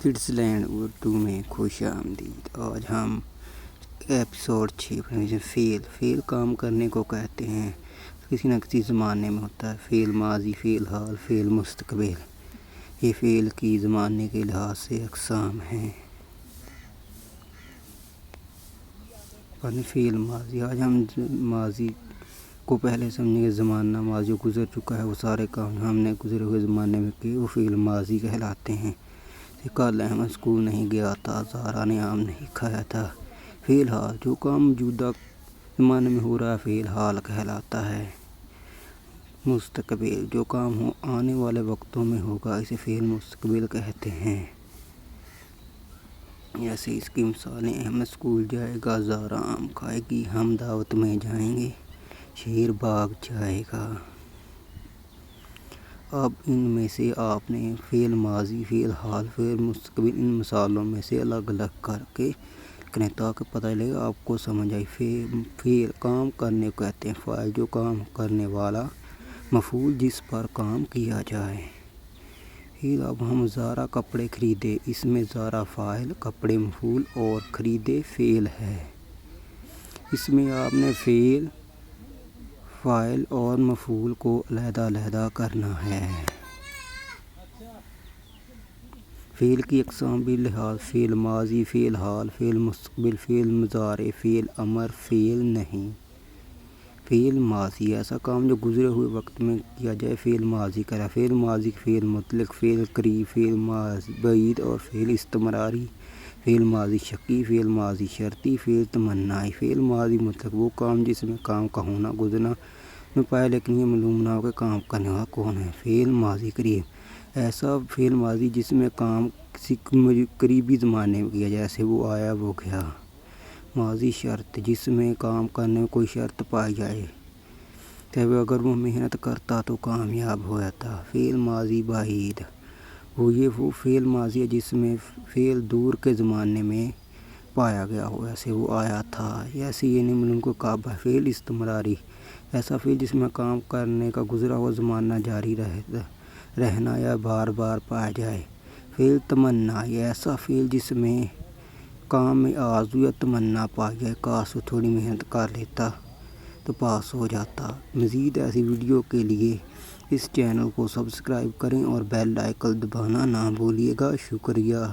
Kids land Urdu میں خوش آمدید۔ آج ہم ایپیسوڈ 6 پر فعل کام کرنے کو کہتے ہیں، کسی نہ کسی زمانے میں ہوتا ہے۔ فعل ماضی، فعل حال، فعل مستقبل، یہ فعل کی زمانے کے لحاظ سے اقسام ہیں۔ فعل ماضی، آج ہم ماضی کو پہلے سمجھیں گے۔ زمانہ ماضی جو گزر چکا ہے، وہ سارے کام ہم نے گزرے ہوئے زمانے میں کیے، وہ فعل ماضی کہلاتے ہیں۔ کل احمد اسکول نہیں گیا تھا، زہرا نے آم نہیں کھایا تھا۔ فعل حال، جو کام موجودہ زمانے میں ہو رہا ہے، فعل حال کہلاتا ہے۔ مستقبل، جو کام آنے والے وقتوں میں ہوگا، اسے فعل مستقبل کہتے ہیں۔ جیسے اس کی مثالیں: احمد اسکول جائے گا، زہرا آم کھائے گی، ہم دعوت میں جائیں گے، شیر باغ جائے گا۔ اب ان میں سے آپ نے فعل ماضی، فعل حال، فعل مستقبل، ان مثالوں میں سے الگ الگ کر کے لکھیں تاکہ پتہ لگے، آپ کو سمجھ آئے۔ فعل کام کرنے کو کہتے ہیں، فاعل جو کام کرنے والا، مفعول جس پر کام کیا جائے۔ فعل، اب ہم زہرا کپڑے خریدے، اس میں زہرا فاعل، کپڑے مفعول اور خریدے فعل ہے۔ اس میں آپ نے فاعل اور مفعول کو علیحدہ علیحدہ کرنا ہے۔ فعل کی اقسام بھی لحاظ: فعل ماضی، فعل حال، فعل مستقبل، فعل مضارع، فعل امر، فعل نہیں۔ فعل ماضی، ایسا کام جو گزرے ہوئے وقت میں کیا جائے، فعل ماضی کہلاتا ہے۔ فعل ماضی، فعل مطلق، فعل قریب، فعل ماضی بعید اور فعل استمراری۔ فعل ماضی شکی، فعل ماضی شرطی، فعل تمنائی۔ فعل ماضی مطلق، وہ کام جس میں کام کا ہونا گزرنا میں پائے لیکن یہ معلوم نہ ہو کہ کام کرنے والا کون ہے۔ فعل ماضی قریب، ایسا فعل ماضی جس میں کام کسی قریبی زمانے میں کیا جائے، جیسے وہ آیا، وہ گیا۔ ماضی شرط، جس میں کام کرنے میں کوئی شرط پائی جائے، تب اگر وہ محنت کرتا تو کامیاب ہو جاتا۔ فعل ماضی بعید، وہ فعل ماضی ہے جس میں فعل دور کے زمانے میں پایا گیا ہو، جیسے وہ آیا تھا، ایسے یہ نہیں معلوم کو کب ہے۔ فعل استمراری، ایسا فعل جس میں کام کرنے کا گزرا ہوا زمانہ جاری رہنا یا بار بار پایا جائے۔ فعل تمنائی، ایسا فعل جس میں کام میں آرزو یا تمنا پائی جائے، کاش وہ تھوڑی محنت کر لیتا تو پاس ہو جاتا۔ مزید ایسی ویڈیو کے لیے اس چینل کو سبسکرائب کریں اور بیل آئیکن دبانا نہ بھولیے گا۔ شکریہ۔